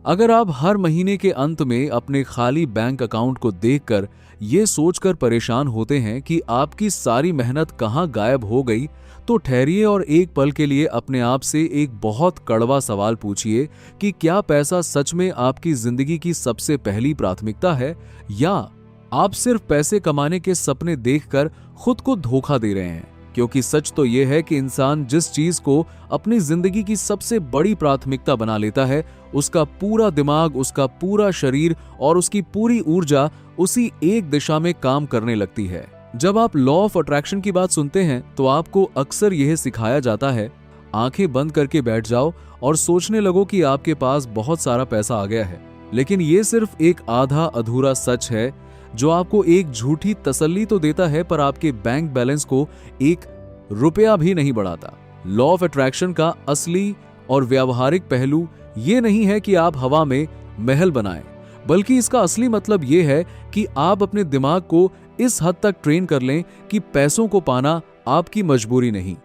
अगर आप हर महीने के अंत में अपने खाली बैंक अकाउंट को देखकर ये सोचकर परेशान होते हैं कि आपकी सारी मेहनत कहां गायब हो गई, तो ठहरिए और एक पल के लिए अपने आप से एक बहुत कड़वा सवाल पूछिए कि क्या पैसा सच में आपकी जिंदगी की सबसे पहली प्राथमिकता है, या आप सिर्फ पैसे कमाने के सपने देखकर खुद को धोखा दे रहे हैं। क्योंकि सच तो यह है कि इंसान जिस चीज को अपनी जिंदगी की सबसे बड़ी प्राथमिकता बना लेता है, उसका पूरा दिमाग, उसका पूरा शरीर और उसकी पूरी ऊर्जा उसी एक दिशा में काम करने लगती है। जब आप लॉ ऑफ अट्रैक्शन की बात सुनते हैं तो आपको अक्सर यह सिखाया जाता है, आंखें बंद करके बैठ जाओ और सोचने लगो कि आपके पास बहुत सारा पैसा आ गया है। लेकिन यह सिर्फ एक आधा अधूरा सच है जो आपको एक झूठी तसल्ली तो देता है, पर आपके बैंक बैलेंस को एक रुपया भी नहीं बढ़ाता। लॉ ऑफ अट्रैक्शन का असली और व्यावहारिक पहलू ये नहीं है कि आप हवा में महल बनाएं, बल्कि इसका असली मतलब ये है कि आप अपने दिमाग को इस हद तक ट्रेन कर लें कि पैसों को पाना आपकी मजबूरी नहीं,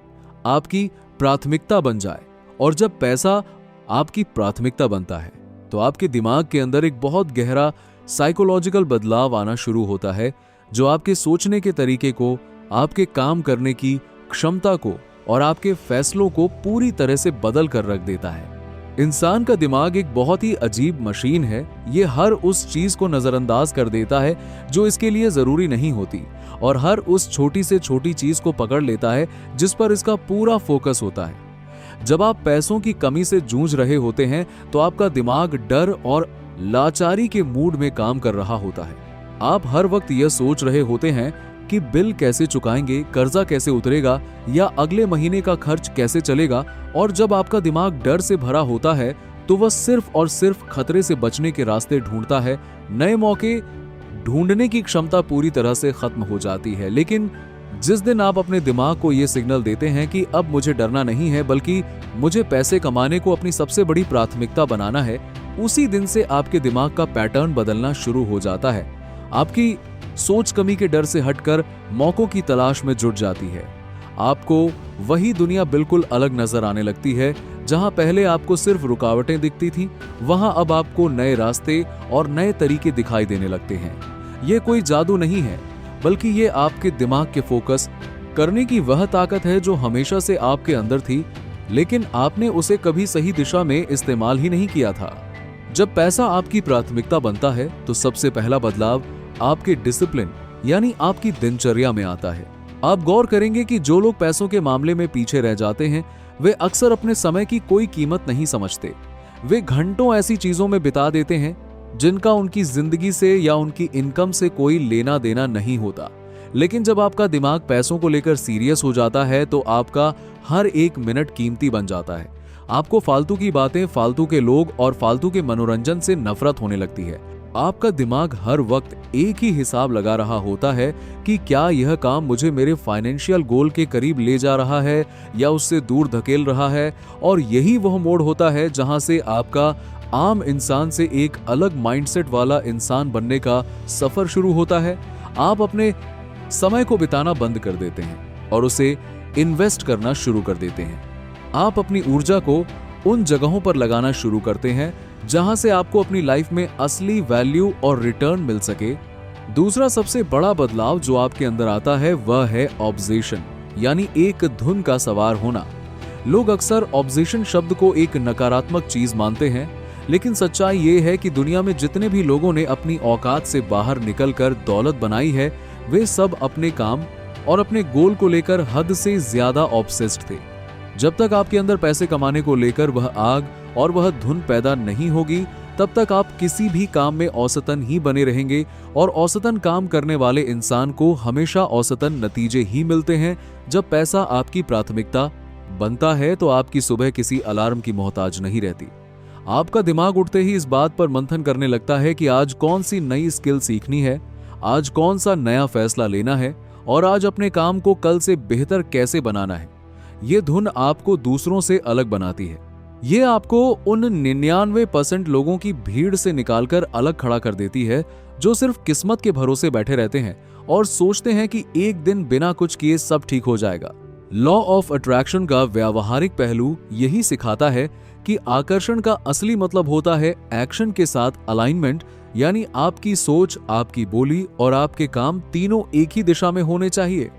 आपकी प्राथमिकता बन जाए। और जब पैसा आपकी प्राथमिकता बनता है तो आपके दिमाग के अंदर एक बहुत गहरा साइकोलॉजिकल बदलाव आना शुरू होता है, जो आपके सोचने के तरीके को, आपके काम करने की क्षमता को और आपके फैसलों को पूरी तरह से बदल कर रख देता है। इंसान का दिमाग एक बहुत ही अजीब मशीन है। ये हर उस चीज को नजरअंदाज कर देता है जो इसके लिए जरूरी नहीं होती, और हर उस छोटी से छोटी चीज को पकड़ लेता है जिस पर इसका पूरा फोकस होता है। जब आप पैसों की कमी से जूझ रहे होते हैं तो आपका दिमाग डर और लाचारी के मूड में काम कर रहा होता है। आप हर वक्त यह सोच रहे होते हैं कि बिल कैसे चुकाएंगे, कर्जा कैसे उतरेगा, या अगले महीने का खर्च कैसे चलेगा। और जब आपका दिमाग डर से भरा होता है तो वह सिर्फ और सिर्फ खतरे से बचने के रास्ते ढूंढता है। नए मौके ढूंढने की क्षमता पूरी तरह से खत्म हो जाती है। लेकिन जिस दिन आप अपने दिमाग को यह सिग्नल देते हैं कि अब मुझे डरना नहीं है, बल्कि मुझे पैसे कमाने को अपनी सबसे बड़ी प्राथमिकता बनाना है, उसी दिन से आपके दिमाग का पैटर्न बदलना शुरू हो जाता है। आपकी सोच कमी के डर से हटकर मौकों की तलाश में जुट जाती है। आपको वही दुनिया बिल्कुल अलग नजर आने लगती है। जहां पहले आपको सिर्फ रुकावटें दिखती थीं, वहां अब आपको नए रास्ते और नए तरीके दिखाई देने लगते हैं। यह कोई जादू नहीं है, बल्कि ये आपके दिमाग के फोकस करने की वह ताकत है जो हमेशा से आपके अंदर थी, लेकिन आपने उसे कभी सही दिशा में इस्तेमाल ही नहीं किया था। जब पैसा आपकी प्राथमिकता बनता है तो सबसे पहला बदलाव आपके डिसिप्लिन यानी आपकी दिनचर्या में आता है। आप गौर करेंगे कि जो लोग पैसों के मामले में पीछे रह जाते हैं, वे अक्सर अपने समय की कोई कीमत नहीं समझते। वे घंटों ऐसी चीजों में बिता देते हैं जिनका उनकी जिंदगी से या उनकी इनकम से कोई लेना देना नहीं होता। लेकिन जब आपका दिमाग पैसों को लेकर सीरियस हो जाता है तो आपका हर एक मिनट कीमती बन जाता है। आपको फालतू की बातें, फालतू के लोग और फालतू के मनोरंजन से नफरत होने लगती है। आपका दिमाग हर वक्त एक ही हिसाब लगा रहा होता है कि क्या यह काम मुझे मेरे फाइनेंशियल गोल के करीब ले जा रहा है या उससे दूर धकेल रहा है। और यही वह मोड़ होता है जहां से आपका आम इंसान से एक अलग माइंडसेट वाला इंसान बनने का सफर शुरू होता है। आप अपने समय को बिताना बंद कर देते हैं और उसे इन्वेस्ट करना शुरू कर देते हैं। आप अपनी ऊर्जा को उन जगहों पर लगाना शुरू करते हैं जहां से आपको अपनी लाइफ में असली वैल्यू और रिटर्न मिल सके। दूसरा सबसे बड़ा बदलाव जो आपके अंदर आता है वह है ऑब्सेशन, यानी एक धुन का सवार होना। लोग अक्सर ऑब्सेशन शब्द को एक नकारात्मक चीज मानते हैं, लेकिन सच्चाई ये है कि दुनिया में जितने भी लोगों ने अपनी औकात से बाहर निकलकर दौलत बनाई है, वे सब अपने काम और अपने गोल को लेकर हद से ज्यादा ऑब्सेस्ड थे। जब तक आपके अंदर पैसे कमाने को लेकर वह आग और वह धुन पैदा नहीं होगी, तब तक आप किसी भी काम में औसतन ही बने रहेंगे। और औसतन काम करने वाले इंसान को हमेशा औसतन नतीजे ही मिलते हैं। जब पैसा आपकी प्राथमिकता बनता है तो आपकी सुबह किसी अलार्म की मोहताज नहीं रहती। आपका दिमाग उठते ही इस बात पर मंथन करने लगता है कि आज कौन सी नई स्किल सीखनी है, आज कौन सा नया फैसला लेना है और आज अपने काम को कल से बेहतर कैसे बनाना है। ये धुन आपको दूसरों से अलग बनाती है। ये आपको उन 99% लोगों की भीड़ से निकालकर अलग खड़ा कर देती है जो सिर्फ किस्मत के भरोसे बैठे रहते हैं और सोचते हैं कि एक दिन बिना कुछ किए सब ठीक हो जाएगा। लॉ ऑफ अट्रैक्शन का व्यावहारिक पहलू यही सिखाता है कि आकर्षण का असली मतलब होता है एक्शन के साथ अलाइनमेंट, यानी आपकी सोच, आपकी बोली और आपके काम तीनों एक ही दिशा में होने चाहिए।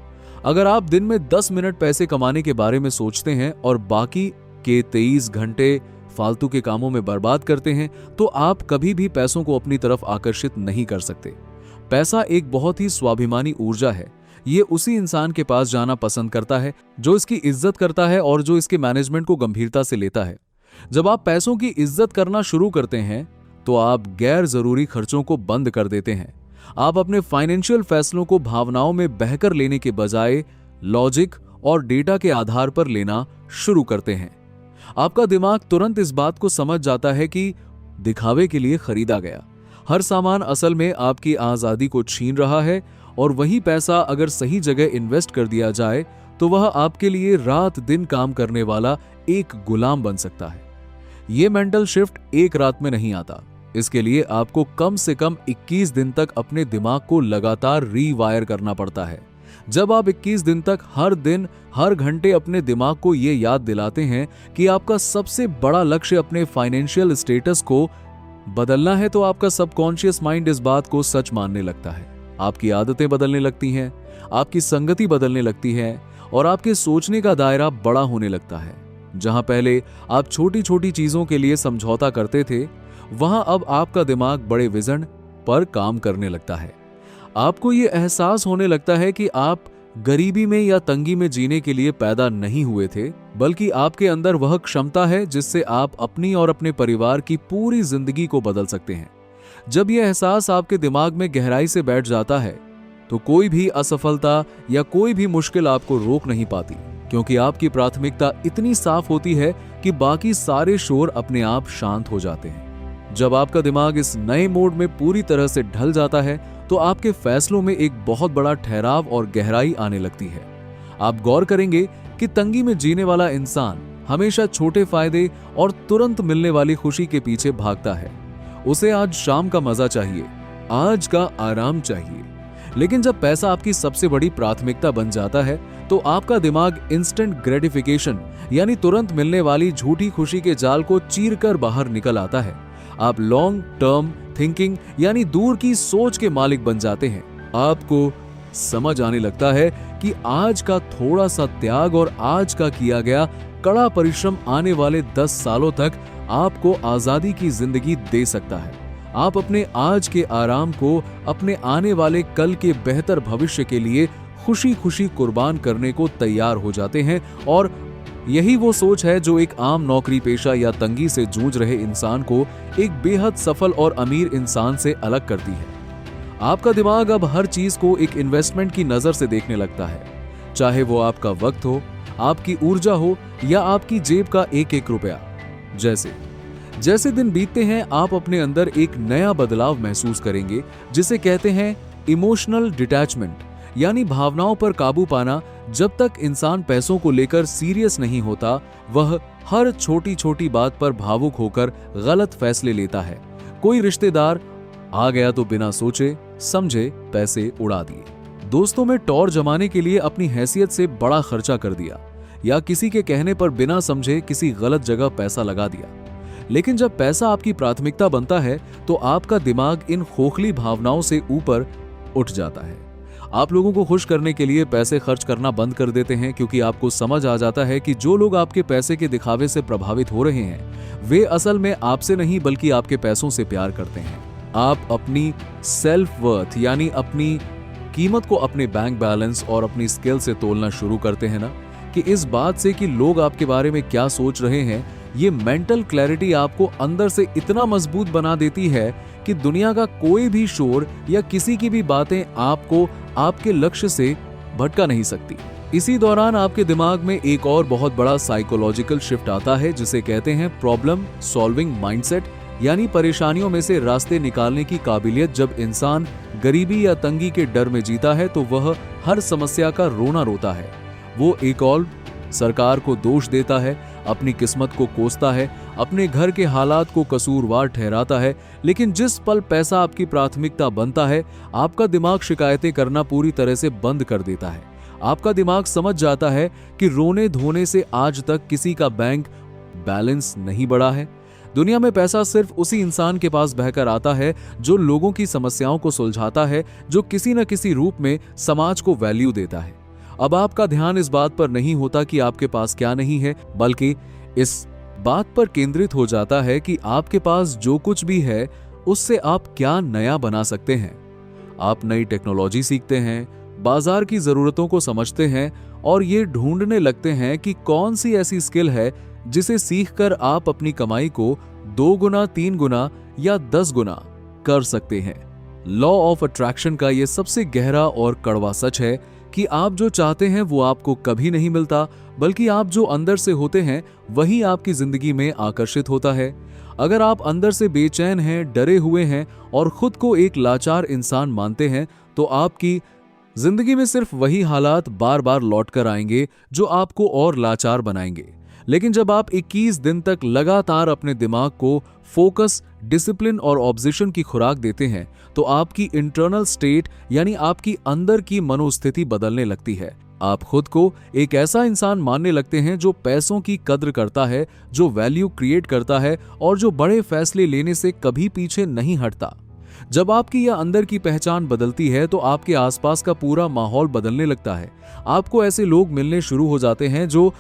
अगर आप दिन में 10 मिनट पैसे कमाने के बारे में सोचते हैं और बाकी के 23 घंटे फालतू के कामों में बर्बाद करते हैं, तो आप कभी भी पैसों को अपनी तरफ आकर्षित नहीं कर सकते। पैसा एक बहुत ही स्वाभिमानी ऊर्जा है। ये उसी इंसान के पास जाना पसंद करता है जो इसकी इज्जत करता है और जो इसके मैनेजमेंट को गंभीरता से लेता है। जब आप पैसों की इज्जत करना शुरू करते हैं तो आप गैर जरूरी खर्चों को बंद कर देते हैं। आप अपने फाइनेंशियल फैसलों को भावनाओं में बहकर लेने के बजाय लॉजिक और डेटा के आधार पर लेना शुरू करते हैं। आपका दिमाग तुरंत इस बात को समझ जाता है कि दिखावे के लिए खरीदा गया हर सामान असल में आपकी आजादी को छीन रहा है, और वही पैसा अगर सही जगह इन्वेस्ट कर दिया जाए तो वह आपके लिए रात दिन काम करने वाला एक गुलाम बन सकता है। यह मेंटल शिफ्ट एक रात में नहीं आता। इसके लिए आपको कम से कम 21 दिन तक अपने दिमाग को लगातार रीवायर करना पड़ता है। जब आप 21 दिन तक हर दिन हर घंटे अपने दिमाग को यह याद दिलाते हैं कि आपका सबसे बड़ा लक्ष्य अपने फाइनेंशियल स्टेटस को बदलना है, तो आपका सबकॉन्शियस माइंड इस बात को सच मानने लगता है। आपकी आदतें बदलने लगती हैं, आपकी संगति बदलने लगती है और आपके सोचने का दायरा बड़ा होने लगता है। जहां पहले आप छोटी छोटी चीजों के लिए समझौता करते थे, वहां अब आपका दिमाग बड़े विजन पर काम करने लगता है। आपको यह एहसास होने लगता है कि आप गरीबी में या तंगी में जीने के लिए पैदा नहीं हुए थे, बल्कि आपके अंदर वह क्षमता है जिससे आप अपनी और अपने परिवार की पूरी जिंदगी को बदल सकते हैं। जब यह एहसास आपके दिमाग में गहराई से बैठ जाता है तो कोई भी असफलता या कोई भी मुश्किल आपको रोक नहीं पाती, क्योंकि आपकी प्राथमिकता इतनी साफ होती है कि बाकी सारे शोर अपने आप शांत हो जाते हैं। जब आपका दिमाग इस नए मोड में पूरी तरह से ढल जाता है तो आपके फैसलों में एक बहुत बड़ा ठहराव और गहराई आने लगती है। आप गौर करेंगे कि तंगी में जीने वाला इंसान हमेशा छोटे फायदे और तुरंत मिलने वाली खुशी के पीछे भागता है। उसे आज शाम का मजा चाहिए, आज का आराम चाहिए। लेकिन जब पैसा आपकी सबसे बड़ी प्राथमिकता बन जाता है तो आपका दिमाग इंस्टेंट ग्रेटिफिकेशन यानी तुरंत मिलने वाली झूठी खुशी के जाल को चीरकर बाहर निकल आता है। आप लॉन्ग टर्म थिंकिंग यानी दूर की सोच के मालिक बन जाते हैं। आपको समझ आने लगता है कि आज का थोड़ा सा त्याग और आज का किया गया कड़ा परिश्रम आने वाले 10 सालों तक आपको आजादी की जिंदगी दे सकता है। आप अपने आज के आराम को अपने आने वाले कल के बेहतर भविष्य के लिए खुशी खुशी कुर्बान करने को तैयार हो जाते हैं, और यही वो सोच है जो एक आम नौकरी पेशा या तंगी से जूझ रहे इंसान को एक बेहद सफल और अमीर इंसान से अलग करती है। आपका दिमाग अब हर चीज को एक इन्वेस्टमेंट की नजर से देखने लगता है, चाहे वो आपका वक्त हो, आपकी ऊर्जा हो या आपकी जेब का एक एक रुपया। जैसे जैसे दिन बीतते हैं आप अपने अंदर एक नया बदलाव महसूस करेंगे जिसे कहते हैं इमोशनल डिटैचमेंट, यानी भावनाओं पर काबू पाना। जब तक इंसान पैसों को लेकर सीरियस नहीं होता, वह हर छोटी छोटी बात पर भावुक होकर गलत फैसले लेता है। कोई रिश्तेदार आ गया तो बिना सोचे समझे पैसे उड़ा दिए, दोस्तों में टौर जमाने के लिए अपनी हैसियत से बड़ा खर्चा कर दिया, या किसी के कहने पर बिना समझे किसी गलत जगह पैसा लगा दिया। लेकिन जब पैसा आपकी प्राथमिकता बनता है तो आपका दिमाग इन खोखली भावनाओं से ऊपर उठ जाता है। आप लोगों को खुश करने के लिए पैसे खर्च करना बंद कर देते हैं, क्योंकि आपको समझ आ जाता है कि जो लोग आपके पैसे के दिखावे से प्रभावित हो रहे हैं वे असल में आपसे नहीं बल्कि आपके पैसों से प्यार करते हैं। आप अपनी सेल्फ वर्थ यानी अपनी कीमत को अपने बैंक बैलेंस और अपनी स्किल से तोलना शुरू करते हैं ना, कि इस बात से कि लोग आपके बारे में क्या सोच रहे हैं। ये मेंटल क्लैरिटी आपको अंदर से इतना मजबूत बना देती है कि दुनिया का कोई भी शोर या किसी की भी बातें आपको आपके लक्ष्य से भटका नहीं सकती। इसी दौरान आपके दिमाग में एक और बहुत बड़ा साइकोलॉजिकल शिफ्ट आता है जिसे कहते हैं प्रॉब्लम सॉल्विंग माइंडसेट, यानी परेशानियों में से रास्ते निकालने की काबिलियत। जब इंसान गरीबी या तंगी के डर में जीता है तो वह हर समस्या का रोना रोता है। वो एक और सरकार को दोष देता है, अपनी किस्मत को कोसता है, अपने घर के हालात को कसूरवार ठहराता है। लेकिन जिस पल पैसा आपकी प्राथमिकता बनता है, आपका दिमाग शिकायतें करना पूरी तरह से बंद कर देता है। आपका दिमाग समझ जाता है कि रोने धोने से आज तक किसी का बैंक बैलेंस नहीं बढ़ा है। दुनिया में पैसा सिर्फ उसी इंसान के पास बहकर आता है जो लोगों की समस्याओं को सुलझाता है, जो किसी न किसी रूप में समाज को वैल्यू देता है। अब आपका ध्यान इस बात पर नहीं होता कि आपके पास क्या नहीं है, बल्कि इस बात पर केंद्रित हो जाता है कि आपके पास जो कुछ भी है उससे आप क्या नया बना सकते हैं। आप नई टेक्नोलॉजी सीखते हैं, बाजार की जरूरतों को समझते हैं और ये ढूंढने लगते हैं कि कौन सी ऐसी स्किल है जिसे सीखकर आप अपनी कमाई को 2 गुना, 3 गुना या 10 गुना कर सकते हैं। लॉ ऑफ अट्रैक्शन का ये सबसे गहरा और कड़वा सच है कि आप जो चाहते हैं वो आपको कभी नहीं मिलता, बल्कि आप जो अंदर से होते हैं वही आपकी जिंदगी में आकर्षित होता है। अगर आप अंदर से बेचैन हैं, डरे हुए हैं और खुद को एक लाचार इंसान मानते हैं, तो आपकी जिंदगी में सिर्फ वही हालात बार बार लौट कर आएंगे जो आपको और लाचार बनाएंगे। लेकिन जब आप 21 दिन तक लगातार अपने दिमाग को फोकस, डिसिप्लिन और ऑब्जेशन की खुराक देते हैं, तो आपकी इंटरनल स्टेट यानी आपकी अंदर की मनोस्थिति बदलने लगती है। आप खुद को एक ऐसा इंसान मानने लगते हैं जो पैसों की कद्र करता है, जो वैल्यू क्रिएट करता है और जो बड़े फैसले लेने से कभी पीछे नहीं हटता। जब आपकी यह अंदर की पहचान बदलती है तो आपके आसपास का पूरा माहौल बदलने लगता है। आपको ऐसे लोग मिलने शुरू हो जाते हैं जो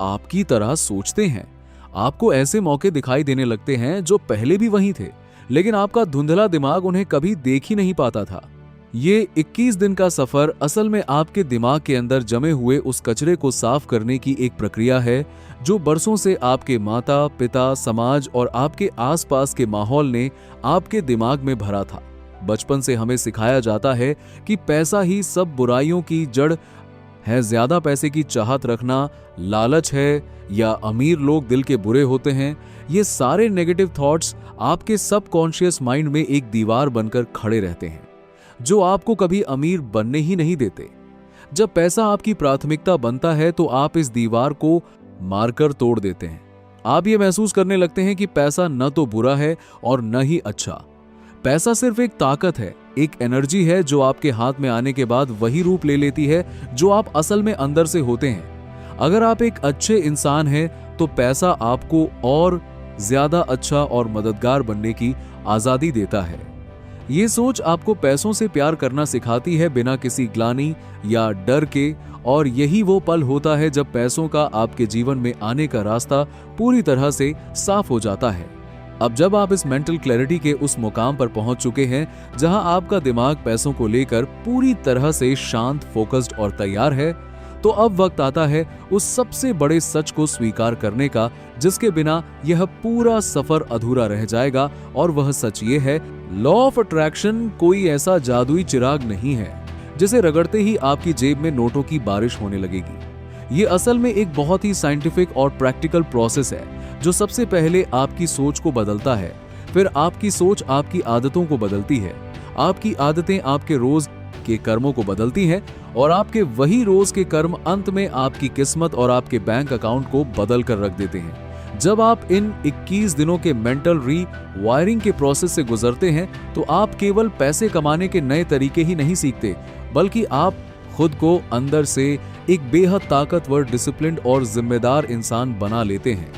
आपकी तरह सोचते हैं। आपको ऐसे मौके दिखाई देने लगते हैं जो पहले भी वहीं थे, लेकिन आपका धुंधला दिमाग उन्हें कभी देख ही नहीं पाता था। ये 21 दिन का सफर असल में आपके दिमाग के अंदर जमे हुए उस कचरे को साफ करने की एक प्रक्रिया है जो बरसों से आपके माता पिता, समाज और आपके आसपास के माहौल ने आपके दिमाग में भरा था। बचपन से हमें सिखाया जाता है कि पैसा ही सब बुराइयों की जड़ है। ज्यादा पैसे की चाहत रखना लालच है, या अमीर लोग दिल के बुरे होते हैं। ये सारे नेगेटिव थॉट्स आपके सबकॉन्शियस माइंड में एक दीवार बनकर खड़े रहते हैं जो आपको कभी अमीर बनने ही नहीं देते। जब पैसा आपकी प्राथमिकता बनता है तो आप इस दीवार को मारकर तोड़ देते हैं। आप ये महसूस करने लगते हैं कि पैसा न तो बुरा है और न ही अच्छा। पैसा सिर्फ एक ताकत है, एक एनर्जी है जो आपके हाथ में आने के बाद वही रूप ले लेती है जो आप असल में अंदर से होते हैं। अगर आप एक अच्छे इंसान हैं तो पैसा आपको और ज्यादा अच्छा और मददगार बनने की आजादी देता है। ये सोच आपको पैसों से प्यार करना सिखाती है बिना किसी ग्लानि या डर के, और यही वो पल होता है जब पैसों का आपके जीवन में आने का रास्ता पूरी तरह से साफ हो जाता है। अब जब आप इस मेंटल क्लैरिटी के उस मुकाम पर पहुंच चुके हैं जहां आपका दिमाग पैसों को लेकर पूरी तरह से शांत, फोकस्ड और तैयार है, तो अब वक्त आता है उस सबसे बड़े सच को स्वीकार करने का जिसके बिना यह पूरा सफर अधूरा रह जाएगा। और वह सच ये है, लॉ ऑफ अट्रैक्शन कोई ऐसा जादुई चिराग नहीं है जिसे रगड़ते ही आपकी जेब में नोटों की बारिश होने लगेगी। ये असल में एक बहुत ही साइंटिफिक और प्रैक्टिकल प्रोसेस है जो सबसे पहले आपकी सोच को बदलता है, फिर आपकी सोच आपकी आदतों को बदलती है, आपकी आदतें आपके रोज के कर्मों को बदलती हैं और आपके वही रोज के कर्म अंत में आपकी किस्मत और आपके बैंक अकाउंट को बदल कर रख देते हैं। जब आप इन 21 दिनों के मेंटल रीवायरिंग के प्रोसेस से गुजरते हैं तो आप केवल पैसे कमाने के नए तरीके ही नहीं सीखते, बल्कि आप खुद को अंदर से एक बेहद ताकतवर, डिसिप्लिन्ड और जिम्मेदार इंसान बना लेते हैं।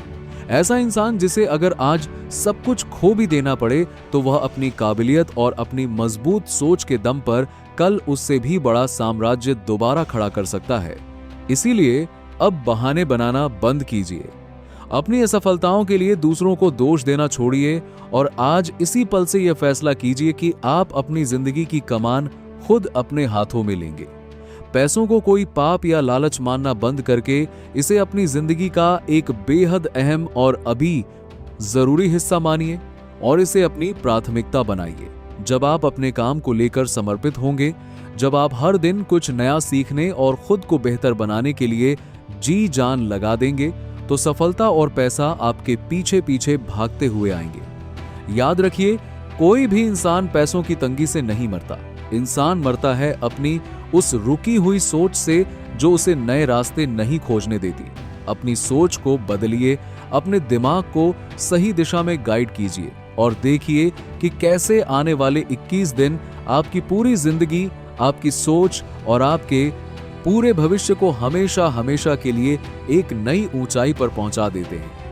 ऐसा इंसान जिसे अगर आज सब कुछ खो भी देना पड़े तो वह अपनी काबिलियत और अपनी मजबूत सोच के दम पर कल उससे भी बड़ा साम्राज्य दोबारा खड़ा कर सकता है। इसीलिए अब बहाने बनाना बंद कीजिए। अपनी असफलताओं के लिए दूसरों को दोष देना छोड़िए और आज इसी पल से यह फैसला कीजिए कि आप अपनी जिंदगी की कमान खुद अपने हाथों में लेंगे। पैसों को कोई पाप या लालच मानना बंद करके इसे अपनी जिंदगी का एक बेहद अहम और अभी जरूरी हिस्सा मानिए और इसे अपनी प्राथमिकता बनाइए। जब आप अपने काम को लेकर समर्पित होंगे, जब आप हर दिन कुछ नया सीखने और खुद को बेहतर बनाने के लिए जी जान लगा देंगे, तो सफलता और पैसा आपके पीछे पीछे भागते हुए आएंगे। याद रखिए, कोई भी इंसान पैसों की तंगी से नहीं मरता। इंसान मरता है अपनी उस रुकी हुई सोच से जो उसे नए रास्ते नहीं खोजने देती। अपनी सोच को बदलिए, अपने दिमाग को सही दिशा में गाइड कीजिए और देखिए कि कैसे आने वाले 21 दिन आपकी पूरी जिंदगी, आपकी सोच और आपके पूरे भविष्य को हमेशा हमेशा के लिए एक नई ऊंचाई पर पहुंचा देते हैं।